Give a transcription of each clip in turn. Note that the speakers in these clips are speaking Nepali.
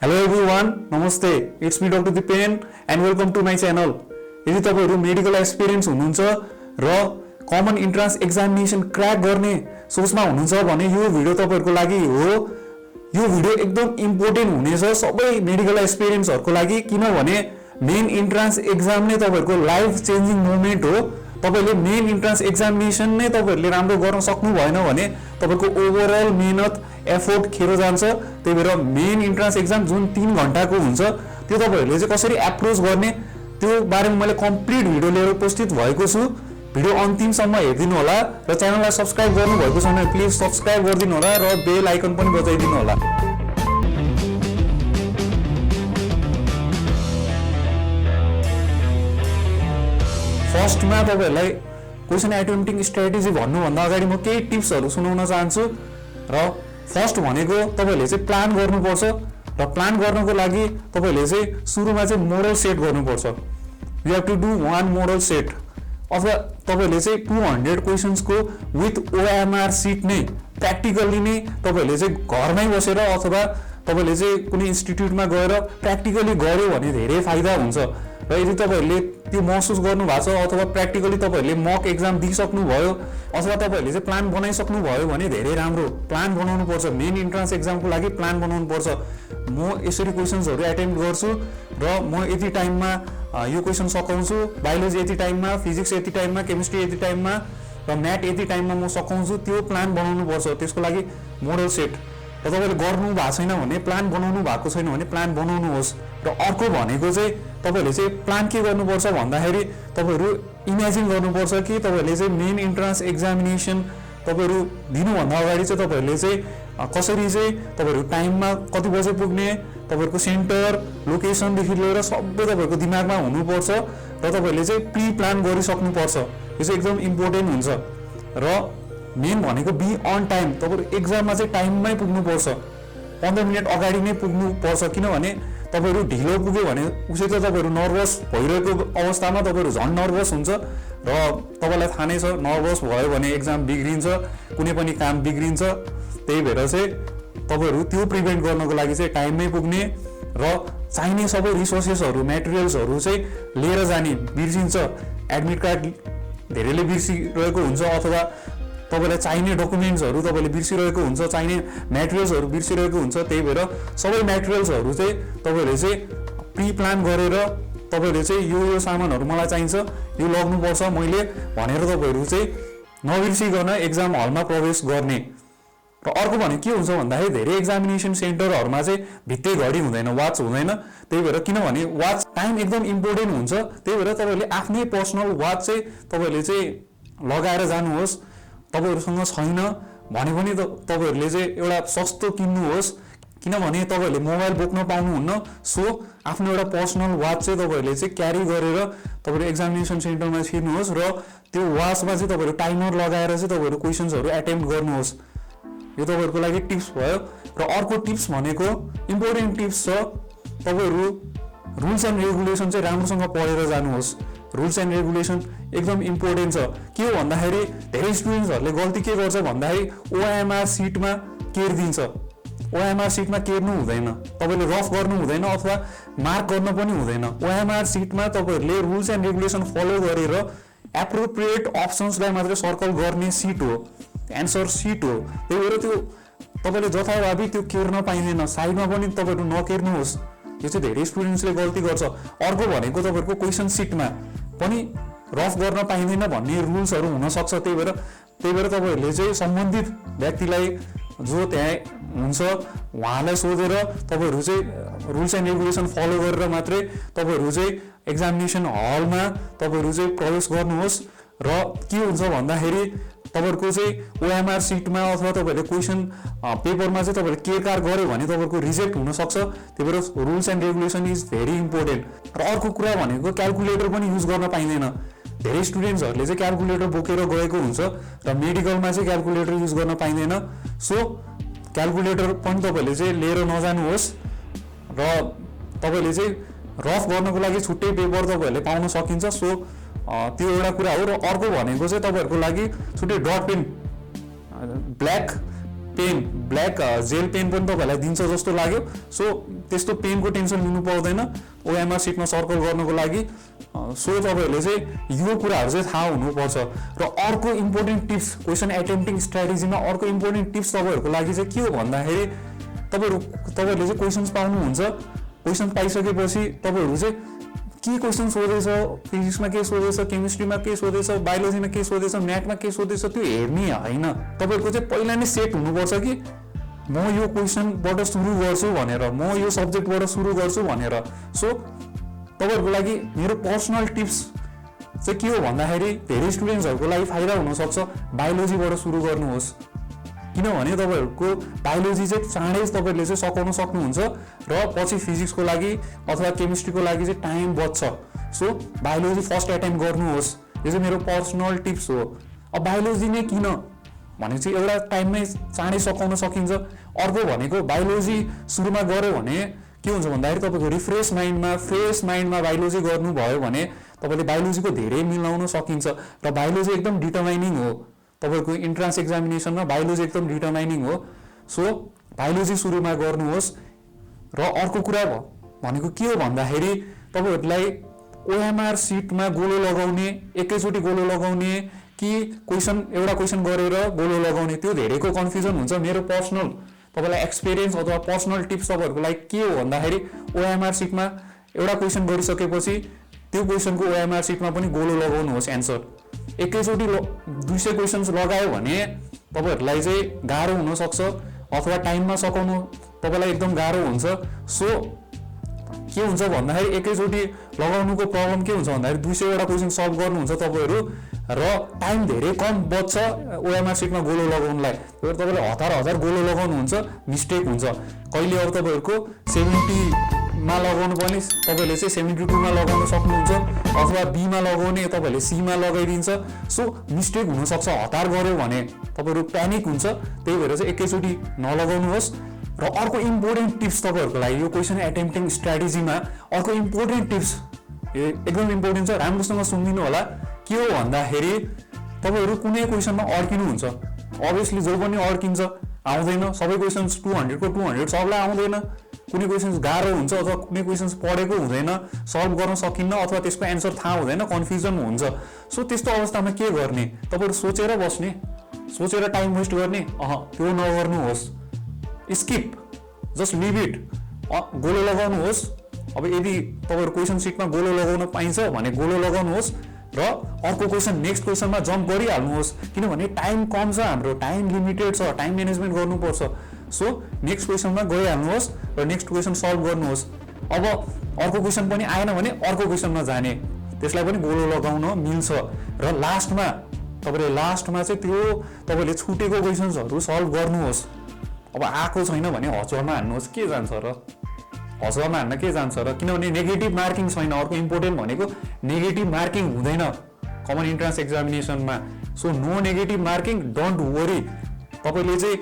हेलो एभ्रिवान, नमस्ते। It's me doctor Dipen and welcome to my channel. यदि तपाईहरु मेडिकल एक्सपिरियन्स हुनुहुन्छ र कमन इन्ट्रान्स एक्जामिनेसन क्र्याक गर्ने सोचमा हुनुहुन्छ भने यो भिडियो तपाईहरुको लागि हो। यो भिडियो एकदम इम्पोर्टेन्ट हुनेछ सबै मेडिकल एक्सपिरियन्सहरुको लागि, किनभने मेन इन्ट्रान्स एक्जाम नै तपाईहरुको लाइफ चेन्जिङ मोमेन्ट हो। तपाईले मेन इन्ट्रान्स एक्जामिनेसन नै तपाईहरुले राम्रो गर्न सक्नु भएन भने तपाईको ओभरअल मेहनत एफोर्ट खेरो जान्छ। त्यही भएर मेन इन्ट्रान्स एक्जाम जुन 3 घण्टाको हुन्छ त्यो तपाईहरुले चाहिँ कसरी एप्रोच गर्ने त्यो बारेमा मैले कम्प्लिट भिडियो लिएर उपस्थित भएको छु। भिडियो अन्तिमसम्म हेर्दिनु होला र च्यानललाई सब्स्क्राइब गर्नु भएको छ भने प्लिज सब्स्क्राइब गरिदिनु होला र बेल आइकन पनि बजाइदिनु होला। फर्स्टमा तपाईहरुलाई क्वेशन अटेम्प्टिङ स्ट्र्याटेजी भन्नुभन्दा अगाडि म केही टिप्सहरु सुनाउन चाहन्छु। र फर्स्ट भनेको तपाईले चाहिँ प्लान गर्नुपर्छ र प्लान गर्नको लागि तपाईले चाहिँ सुरुमा चाहिँ मोडल सेट गर्नुपर्छ। You have to do one model set, अथवा तपाईले चाहिँ 200 क्वेशन्सको विथ ओएमआर सिट नै प्र्याक्टिकली नै तपाईले चाहिँ घरमै बसेर अथवा तपाईले चाहिँ कुनै इन्स्टिट्युटमा गएर प्र्याक्टिकली गर्यो भने धेरै फाइदा हुन्छ। र यदि तपाईहरुले त्यो महसुस गर्नु भएको छ अथवा प्र्याक्टिकली तपाईहरुले मक एक्जाम दिइसक्नु भयो अथवा तपाईहरुले चाहिँ प्लान बनाइसक्नु भयो भने धेरै राम्रो। प्लान बनाउनु पर्छ, मेन इन्ट्रान्स एक्जामको लागि प्लान बनाउनु पर्छ। म यसरी क्वेशन्सहरु अटेम्प्ट गर्छु र म यति टाइममा यो क्वेशन सकाउँछु, बायोलोजी यति टाइममा, फिजिक्स यति टाइममा, केमिस्ट्री यति टाइममा र म्याथ यति टाइममा म सकाउँछु। त्यो प्लान बनाउनु पर्छ। त्यसको लागि मोडल सेट। र तपाईले गर्नु भएको छैन भने, प्लान बनाउनु भएको छैन भने प्लान बनाउनुहोस्। र अर्को भनेको चाहिँ तपाईले चाहिँ प्लान के गर्नुपर्छ भन्दाखेरि तपाईहरु इमेजिन गर्नुपर्छ कि तपाईले चाहिँ मेन इन्ट्रान्स एक्जामिनेसन तपाईहरु दिनुभन्दा अगाडि चाहिँ तपाईहरुले चाहिँ कसरी चाहिँ तपाईहरु टाइममा कति बजे पुग्ने, तपाईहरुको सेन्टर लोकेसनदेखि लिएर सबै तपाईहरुको दिमागमा हुनुपर्छ र तपाईहरुले चाहिँ प्री प्लान गरिसक्नुपर्छ। यो चाहिँ एकदम इम्पोर्टेन्ट हुन्छ। र मेन भनेको बी अन टाइम। तपाईहरु एक्जाममा चाहिँ टाइममै पुग्नुपर्छ, 15 मिनेट अगाडि नै पुग्नुपर्छ। किनभने तपाईहरु ढिलो पुग्यो भने उसै त तपाईहरु नर्भस भइरहेको अवस्थामा तपाईहरु झन् नर्भस हुन्छ र तपाईलाई थाहा नै छ नर्भस भयो भने एक्जाम बिग्रिन्छ, कुनै पनि काम बिग्रिन्छ। त्यही भएर चाहिँ तपाईहरु त्यो प्रिभेन्ट गर्नको लागि चाहिँ टाइममै पुग्ने र चाहिने सबै रिसोर्सेसहरु मेटेरियल्सहरु चाहिँ लिएर जाने। बिर्सिन्छ, एडमिट कार्ड धेरैले बिर्सिरहेको हुन्छ अथवा तपाईलाई चाहिने डकुमेन्ट्सहरु तपाईले बिर्सिरहेको हुन्छ, चाहिने मेटेरियल्सहरु बिर्सिरहेको हुन्छ। त्यही भएर सबै मेटेरियल्सहरु चाहिँ तपाईले चाहिँ प्री प्लान गरेर तपाईले चाहिँ यो सामानहरु मलाई चाहिन्छ, यो लग्नुपर्छ मैले भनेर तपाईहरु चाहिँ नबिर्सिकन एक्जाम हलमा प्रवेश गर्ने। र अर्को भने के हुन्छ भन्दाखेरि धेरै एक्जामिनेसन सेन्टरहरुमा चाहिँ भित्ते घडी हुँदैन, वाच हुँदैन। त्यही भएर किनभने वाच टाइम एकदम इम्पोर्टेन्ट हुन्छ। त्यही भएर तपाईले आफ्नै पर्सनल वाच चाहिँ तपाईले चाहिँ लगाएर जानुहोस्। तपाईहरुसँग छैन भने पनि तपाईहरुले चाहिँ एउटा सस्तो किन्नुहोस्, किनभने तपाईहरुले मोबाइल बोक्न पाउनुहुन्न। सो आफ्नो एउटा पर्सनल वाच चाहिँ तपाईहरुले चाहिँ क्यारी गरेर तपाईहरु एक्जामिनेसन सेन्टरमा छिर्नुहोस् र त्यो वाचमा चाहिँ तपाईहरु टाइमर लगाएर चाहिँ तपाईहरु क्वेशन्सहरु अटेम्प्ट गर्नुहोस्। यो तपाईहरुको लागि टिप्स भयो। र अर्को टिप्स भनेको इम्पोर्टेन्ट टिप्स छ, तपाईहरु रुल्स एन्ड रेगुलेसन चाहिँ राम्रोसँग पढेर जानुहोस्। रुल्स एन्ड रेगुलेसन एकदम इम्पोर्टेन्ट छ। के हो भन्दाखेरि धेरै स्टुडेन्ट्सहरुले गल्ती के गर्छ भन्दाखेरि ओएमआर सिटमा केर्दिन्छ। ओएमआर सिटमा केर्नु हुँदैन, तपाईले रफ गर्नु हुँदैन अथवा मार्क गर्न पनि हुँदैन। ओएमआर सिटमा तपाईहरुले रुल्स एन्ड रेगुलेसन फलो गरेर एप्रोप्रिएट अप्सन्सलाई मात्र सर्कल गर्ने सिट हो, एन्सर सिट हो। त्यही भएर त्यो तपाईले जथाभावी त्यो केर्न पाइँदैन। साइडमा पनि तपाईहरु नकेर्नुहोस्। यो चाहिँ धेरै स्टुडेन्ट्सले गल्ती गर्छ। अर्को भनेको तपाईहरुको क्वेशन सिटमा पनि रफ गर्न पाइँदैन भन्ने रुल्सहरु हुन सक्छ। त्यही भएर तपाईहरुले चाहिँ सम्बन्धित व्यक्तिलाई जो त्यहाँ हुन्छ उहाँलाई सोधेर तपाईहरु चाहिँ रुल्स एन्ड रेगुलेसन फलो गरेर मात्रै तपाईहरु चाहिँ एक्जामिनेसन हलमा तपाईहरु चाहिँ प्रवेश गर्नुहोस्। र के हुन्छ भन्दाखेरि तपाईहरुको चाहिँ ओएमआर सिटमा अथवा तपाईहरुले क्वेशन पेपरमा चाहिँ तपाईहरुले केरकार गर्यो भने तपाईहरुको रिजेक्ट हुन सक्छ। त्यही भएर rules and regulation is very important. र अर्को कुरा भनेको क्याल्कुलेटर पनि युज गर्न पाइँदैन। धेरै स्टुडेन्ट्सहरुले चाहिँ क्याल्कुलेटर बोकेर गएको हुन्छ र मेडिकलमा चाहिँ क्याल्कुलेटर युज गर्न पाइँदैन। सो क्याल्कुलेटर पनि तपाईले चाहिँ लिएर नजानुहोस्। र तपाईले चाहिँ रफ गर्नको लागि छुट्टै पेपर तपाईहरुले पाउन सकिन्छ। सो त्यो एउटा कुरा हो। र अर्को भनेको चाहिँ तपाईहरुको लागि छुट्टै dot pen, black pen black gel pen पनि तपाईँहरूलाई दिन्छ जस्तो लाग्यो। सो त्यस्तो पेनको टेन्सन लिनु पर्दैन ओएमआर सिटमा सर्कल गर्नको लागि। सो तपाईँहरूले चाहिँ यो कुराहरू चाहिँ थाहा हुनुपर्छ। र अर्को इम्पोर्टेन्ट टिप्स क्वेसन एटेम्प्टिङ स्ट्राटेजीमा अर्को इम्पोर्टेन्ट टिप्स तपाईँहरूको लागि चाहिँ के हो भन्दाखेरि तपाईँहरूले चाहिँ क्वेसन्स पाउनुहुन्छ। क्वेसन पाइसकेपछि तपाईँहरू चाहिँ के क्वेसन सोधेछ, फिजिक्समा के सोधेछ, केमिस्ट्रीमा के सोधेछ, बायोलोजीमा के सोधेछ, म्याथमा के सोधेछ त्यो हेर्ने होइन। तपाईँहरूको चाहिँ पहिला नै सेट हुनुपर्छ कि म यो क्वेसनबाट सुरु गर्छु भनेर, म यो सब्जेक्टबाट सुरु गर्छु भनेर। सो तपाईँहरूको लागि मेरो पर्सनल टिप्स चाहिँ के हो भन्दाखेरि धेरै स्टुडेन्ट्सहरूको लागि फाइदा हुनसक्छ बायोलोजीबाट सुरु गर्नुहोस्। किनभने तपाईँहरूको बायोलोजी चाहिँ चाँडै तपाईँहरूले चाहिँ सकाउन सक्नुहुन्छ र पछि फिजिक्सको लागि अथवा केमिस्ट्रीको लागि चाहिँ टाइम बच्छ। सो बायोलोजी फर्स्ट एटेम्प गर्नुहोस्। यो चाहिँ मेरो पर्सनल टिप्स हो। अब बायोलोजी नै किन भने चाहिँ एउटा टाइममै चाँडै सकाउन सकिन्छ। अर्को भनेको बायोलोजी सुरुमा गऱ्यो भने के हुन्छ भन्दाखेरि तपाईँको फ्रेस माइन्डमा बायोलोजी गर्नुभयो भने तपाईँले बायोलोजीको धेरै मिलाउन सकिन्छ। र बायोलोजी एकदम डिटर्माइनिङ हो तपाईँको इन्ट्रान्स एक्जामिनेसनमा, बायोलोजी एकदम डिटर्माइनिङ हो। सो बायोलोजी सुरुमा गर्नुहोस्। र अर्को कुरा भनेको के हो भन्दाखेरि तपाईँहरूलाई ओएमआर सिटमा गोलो लगाउने, एकैचोटि गोलो लगाउने कि एउटा क्वेसन गरेर गोलो लगाउने, त्यो धेरैको कन्फ्युजन हुन्छ। मेरो पर्सनल तपाईँलाई एक्सपिरियन्स अथवा पर्सनल टिप्स तपाईँहरूको लागि के हो भन्दाखेरि ओएमआर सिटमा एउटा क्वेसन गरिसकेपछि त्यो क्वेसनको ओएमआर सिटमा पनि गोलो लगाउनुहोस् एन्सर। एकैचोटि 200 क्वेसन्स लगायो भने तपाईँहरूलाई चाहिँ गाह्रो हुनसक्छ अथवा टाइममा सकाउनु तपाईँलाई एकदम गाह्रो हुन्छ। सो के हुन्छ भन्दाखेरि एकैचोटि लगाउनुको प्रब्लम के हुन्छ भन्दाखेरि 200वटा क्वेसन सल्भ गर्नुहुन्छ तपाईँहरू र टाइम धेरै कम बच्छ ओएमआर सिटमा गोलो लगाउनुलाई। तपाईँले हजार गोलो लगाउनुहुन्छ, मिस्टेक हुन्छ। कहिले अब तपाईँहरूको 70मा लगाउनु पर्ने तपाईँले चाहिँ 72मा लगाउन सक्नुहुन्छ अथवा बीमा लगाउने तपाईँहरूले सीमा लगाइदिन्छ। सो मिस्टेक हुनसक्छ, हतार गऱ्यो भने तपाईँहरू प्यानिक हुन्छ। त्यही भएर चाहिँ एकैचोटि नलगाउनुहोस्। र अर्को इम्पोर्टेन्ट टिप्स तपाईँहरूको लागि यो क्वेसन एटेम्प्टिङ स्ट्राटेजीमा अर्को इम्पोर्टेन्ट टिप्स एकदम इम्पोर्टेन्ट छ, राम्रोसँग सुनिदिनु होला। के हो भन्दाखेरि तपाईँहरू कुनै क्वेसनमा अड्किनुहुन्छ, अभियसली जो पनि अड्किन्छ, आउँदैन सबै क्वेसन्स 200 को 200 सबलाई आउँदैन। कुनै क्वेसन्स गाह्रो हुन्छ अथवा कुनै क्वेसन्स पढेको हुँदैन, सल्भ गर्न सकिन्न अथवा त्यसको एन्सर थाहा हुँदैन, कन्फ्युजन हुन्छ। सो त्यस्तो अवस्थामा के गर्ने, तपाईँहरू सोचेर बस्ने, सोचेर टाइम वेस्ट गर्ने, त्यो नगर्नुहोस्। स्किप, जस्ट लिभ इट, गोलो लगाउनुहोस्। अब यदि तपाईँहरू क्वेसन सिटमा गोलो लगाउन पाइन्छ भने गोलो लगाउनुहोस् र अर्को क्वेसन नेक्स्ट क्वेसनमा जम्प गरिहाल्नुहोस्। किनभने टाइम कम छ, हाम्रो टाइम लिमिटेड छ, टाइम म्यानेजमेन्ट गर्नुपर्छ। सो नेक्स्ट क्वेसनमा गइहाल्नुहोस् र नेक्स्ट क्वेसन सल्भ गर्नुहोस्। अब अर्को क्वेसन पनि आएन भने अर्को क्वेसनमा जाने, त्यसलाई पनि गोलो लगाउन मिल्छ। र लास्टमा चाहिँ त्यो तपाईँले छुटेको क्वेसन्सहरू सल्भ गर्नुहोस्। अब आएको छैन भने हचुवामा हान्नुहोस्, के जान्छ र, हचुवामा हान्न के जान्छ र, किनभने नेगेटिभ मार्किङ छैन। अर्को इम्पोर्टेन्ट भनेको नेगेटिभ मार्किङ हुँदैन कमन इन्ट्रान्स एक्जामिनेसनमा। So no negative marking, don't worry. तपाईँले चाहिँ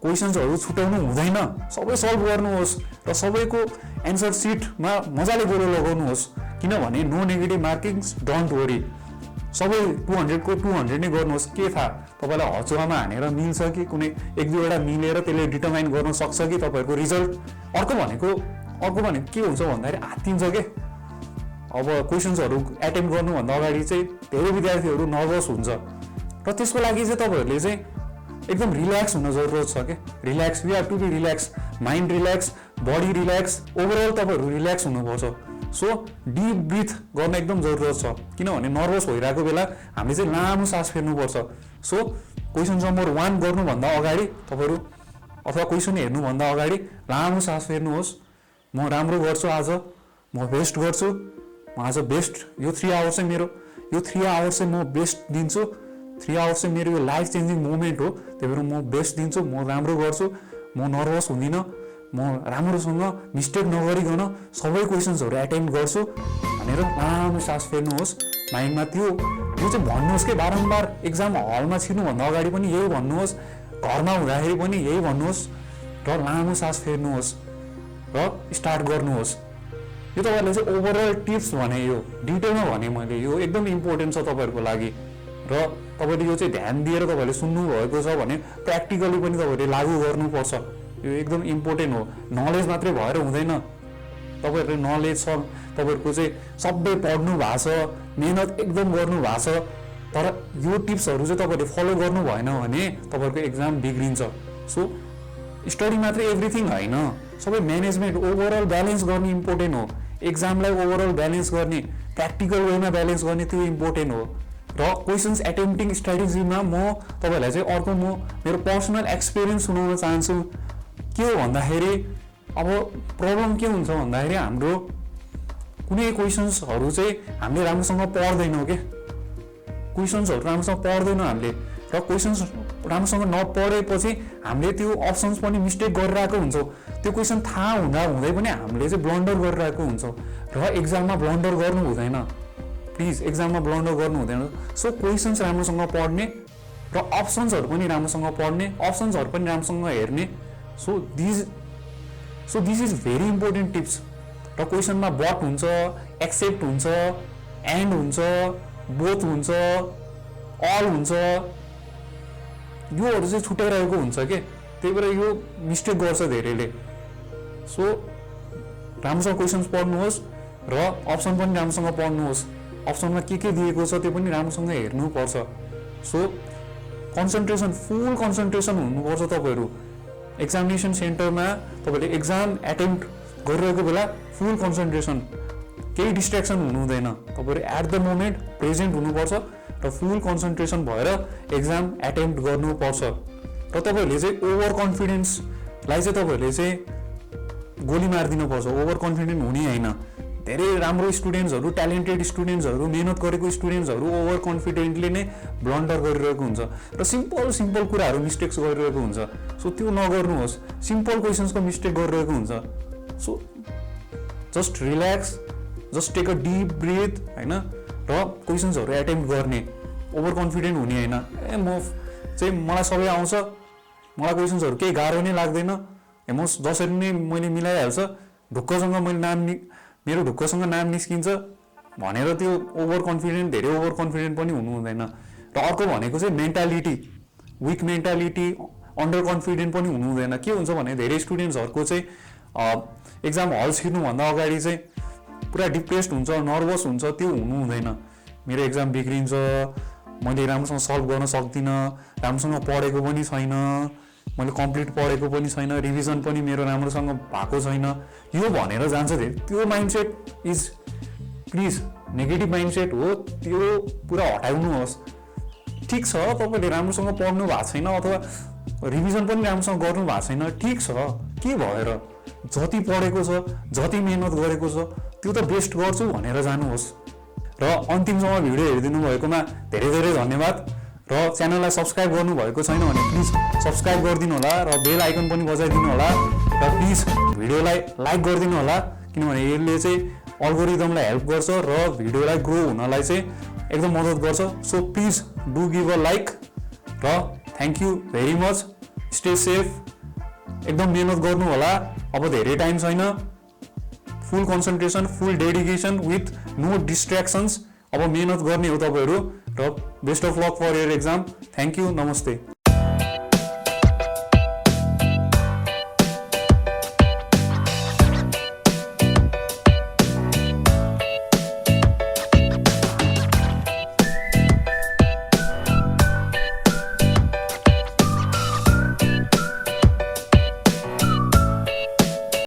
क्वेसन्सहरू छुटाउनु हुँदैन, सबै सल्भ गर्नुहोस् र सबैको एन्सर सिटमा मजाले गोलो लगाउनुहोस्। किनभने no negative marking, don't worry. सबै 200 को 200 नै गर्नुहोस्। के थाहा तपाईँलाई हचुवामा हानेर मिल्छ कि कुनै 1-2वटा मिलेर त्यसले डिटर्माइन गर्न सक्छ कि तपाईँहरूको रिजल्ट। अर्को भनेको के हुन्छ भन्दाखेरि आत्तिन्छ के। अब क्वेसन्सहरू एटेम्प्ट गर्नुभन्दा अगाडि चाहिँ धेरै विद्यार्थीहरू नर्भस हुन्छ र त्यसको लागि चाहिँ तपाईँहरूले चाहिँ एकदम रिल्याक्स हुन जरुरत छ के। Relax, we have to be relax, mind relax, body relax, overall तपाईँहरू रिल्याक्स हुनुपर्छ। सो डिप ब्रिथ गर्न एकदम जरुरत छ, किनभने नर्भस भइरहेको बेला हामीले चाहिँ लामो सास फेर्नुपर्छ। सो क्वेसन नम्बर 1 गर्नुभन्दा अगाडि तपाईँहरू अथवा क्वेसन हेर्नुभन्दा अगाडि लामो सास फेर्नुहोस्। म राम्रो गर्छु आज, म बेस्ट गर्छु, म आज बेस्ट, यो 3 आवर्स चाहिँ मेरो, यो 3 आवर्स चाहिँ म बेस्ट दिन्छु। 3 आवर्स चाहिँ मेरो यो लाइफ चेन्जिङ मोमेन्ट हो, त्यही भएर म बेस्ट दिन्छु, म राम्रो गर्छु, म नर्भस हुँदिनँ, म राम्रोसँग मिस्टेक नगरिकन सबै क्वेसन्सहरू एटेम्प्ट गर्छु भनेर लामो सास फेर्नुहोस्। माइन्डमा त्यो चाहिँ भन्नुहोस् कि बारम्बार एक्जाम हलमा छिर्नुभन्दा अगाडि पनि यही भन्नुहोस्, घरमा हुँदाखेरि पनि यही भन्नुहोस् र लामो सास फेर्नुहोस् र स्टार्ट गर्नुहोस्। यो तपाईँहरूले चाहिँ ओभरअल टिप्स भने, यो डिटेलमा भने मैले, यो एकदम इम्पोर्टेन्ट छ तपाईँहरूको लागि। र तपाईँले यो चाहिँ ध्यान दिएर तपाईँले सुन्नुभएको छ भने प्र्याक्टिकली पनि तपाईँले लागू गर्नुपर्छ। यो एकदम इम्पोर्टेन्ट हो। नलेज मात्रै भएर हुँदैन। तपाईँहरूले नलेज छ, तपाईँहरूको चाहिँ सबै पढ्नु भएको छ, मेहनत एकदम गर्नु भएको छ, तर यो टिप्सहरू चाहिँ तपाईँले फलो गर्नु भएन भने तपाईँहरूको एक्जाम बिग्रिन्छ। सो स्टडी मात्रै एभ्रिथिङ होइन, सबै म्यानेजमेन्ट ओभरअल ब्यालेन्स गर्ने इम्पोर्टेन्ट हो। एक्जामलाई ओभरअल ब्यालेन्स गर्ने, प्र्याक्टिकल वेमा ब्यालेन्स गर्ने त्यो इम्पोर्टेन्ट हो। र क्वेसन्स एटेम्प्टिङ स्ट्राटेजीमा म तपाईँहरूलाई चाहिँ अर्को मेरो पर्सनल एक्सपिरियन्स सुनाउन चाहन्छु। के हो भन्दाखेरि अब प्रब्लम के हुन्छ भन्दाखेरि हाम्रो कुनै क्वेसन्सहरू चाहिँ हामीले राम्रोसँग पढ्दैनौँ के, क्वेसन्सहरू राम्रोसँग पढ्दैनौँ हामीले, र क्वेसन्स राम्रोसँग नपढेपछि हामीले त्यो अप्सन्स पनि मिस्टेक गरिरहेको हुन्छौँ। त्यो क्वेसन थाहा हुँदै पनि हामीले चाहिँ ब्लन्डर गरिरहेको हुन्छौँ, र एक्जाममा ब्लन्डर गर्नु हुँदैन। प्लिज एक्जाममा ब्लन्डर गर्नु हुँदैन। सो क्वेसन्स राम्रोसँग पढ्ने र अप्सन्सहरू पनि राम्रोसँग पढ्ने, अप्सन्सहरू पनि राम्रोसँग हेर्ने। So this is very important tips. र क्वेसनमा बट हुन्छ, एक्सेप्ट हुन्छ, एन्ड हुन्छ, बोथ हुन्छ, अल हुन्छ, योहरू चाहिँ छुट्याइरहेको हुन्छ के, त्यही भएर यो मिस्टेक गर्छ धेरैले। सो राम्रोसँग क्वेसन्स पढ्नुहोस् र अप्सन पनि राम्रोसँग पढ्नुहोस्। अप्सनमा के दिएको छ त्यो पनि राम्रोसँग हेर्नुपर्छ। सो कन्सन्ट्रेसन, फुल कन्सन्ट्रेसन हुनुपर्छ तपाईँहरू। एक्जामिनेसन सेन्टरमा तपाईँले एक्जाम एटेम्प्ट गरिरहेको बेला फुल कन्सन्ट्रेसन, केही डिस्ट्र्याक्सन हुनु हुँदैन। तपाईँहरू एट द मोमेन्ट प्रेजेन्ट हुनुपर्छ र फुल कन्सन्ट्रेसन भएर एक्जाम एटेम्प्ट गर्नुपर्छ। र तपाईँहरूले चाहिँ ओभर कन्फिडेन्सलाई चाहिँ तपाईँहरूले चाहिँ गोली मारिदिनुपर्छ। ओभर कन्फिडेन्ट हुने होइन। धेरै राम्रो स्टुडेन्ट्सहरू, ट्यालेन्टेड स्टुडेन्ट्सहरू, मेहनत गरेको स्टुडेन्ट्सहरू ओभर कन्फिडेन्टली नै ब्लन्डर गरिरहेको हुन्छ र सिम्पल कुराहरू मिस्टेक्स गरिरहेको हुन्छ। सो त्यो नगर्नुहोस्। सिम्पल क्वेसन्सको मिस्टेक गरिरहेको हुन्छ। So just relax, just take a deep breath होइन, र क्वेसन्सहरू एटेम्प्ट गर्ने। ओभर कन्फिडेन्ट हुने होइन। मलाई सबै आउँछ, मलाई क्वेसन्सहरू केही गाह्रो नै लाग्दैन, म जसरी नै मैले मिलाइहाल्छ, ढुक्कसँग मेरो ढुक्कसँग नाम निस्किन्छ भनेर त्यो ओभर कन्फिडेन्ट, धेरै ओभर कन्फिडेन्ट पनि हुनु हुँदैन। र अर्को भनेको चाहिँ mentality, weak mentality, under confident पनि हुनु हुँदैन। के हुन्छ भने धेरै स्टुडेन्ट्सहरूको चाहिँ एक्जाम हल छिर्नुभन्दा अगाडि चाहिँ पुरा डिप्रेस्ड हुन्छ, नर्भस हुन्छ, त्यो हुनु हुँदैन। मेरो एक्जाम बिग्रिन्छ, मैले राम्रोसँग सल्भ गर्न सक्दिनँ, राम्रोसँग पढेको पनि छैन, मैले कम्प्लिट पढेको पनि छैन, रिभिजन पनि मेरो राम्रोसँग भएको छैन, यो भनेर जान्छ धेरै। त्यो mindset is please negative mindset हो, त्यो पुरा हटाउनुहोस्। ठिक छ तपाईँले राम्रोसँग पढ्नु भएको छैन अथवा रिभिजन पनि राम्रोसँग गर्नु भएको छैन, ठिक छ, के भएर, जति पढेको छ, जति मेहनत गरेको छ त्यो त बेस्ट गर्छु भनेर जानुहोस्। र अन्तिमसम्म भिडियो हेरिदिनु भएकोमा धेरै धेरै धन्यवाद। र च्यानललाई सब्सक्राइब गर्नुभएको छैन भने प्लिज सब्सक्राइब गरिदिनु होला र बेल आइकन पनि बजाइदिनु होला र प्लिज भिडियोलाई लाइक गरिदिनु होला, किनभने यसले चाहिँ अल्गोरिदमलाई हेल्प गर्छ र भिडियोलाई ग्रो हुनलाई चाहिँ एकदम मद्दत गर्छ। So please do give a like र thank you very much. Stay safe, एकदम मेहनत गर्नु होला। अब धेरै टाइम छैन। Full concentration, full dedication with no distractions. अब मेहनत गर्ने हो तपाईँहरू र best of luck for your exam. Thank you, नमस्ते।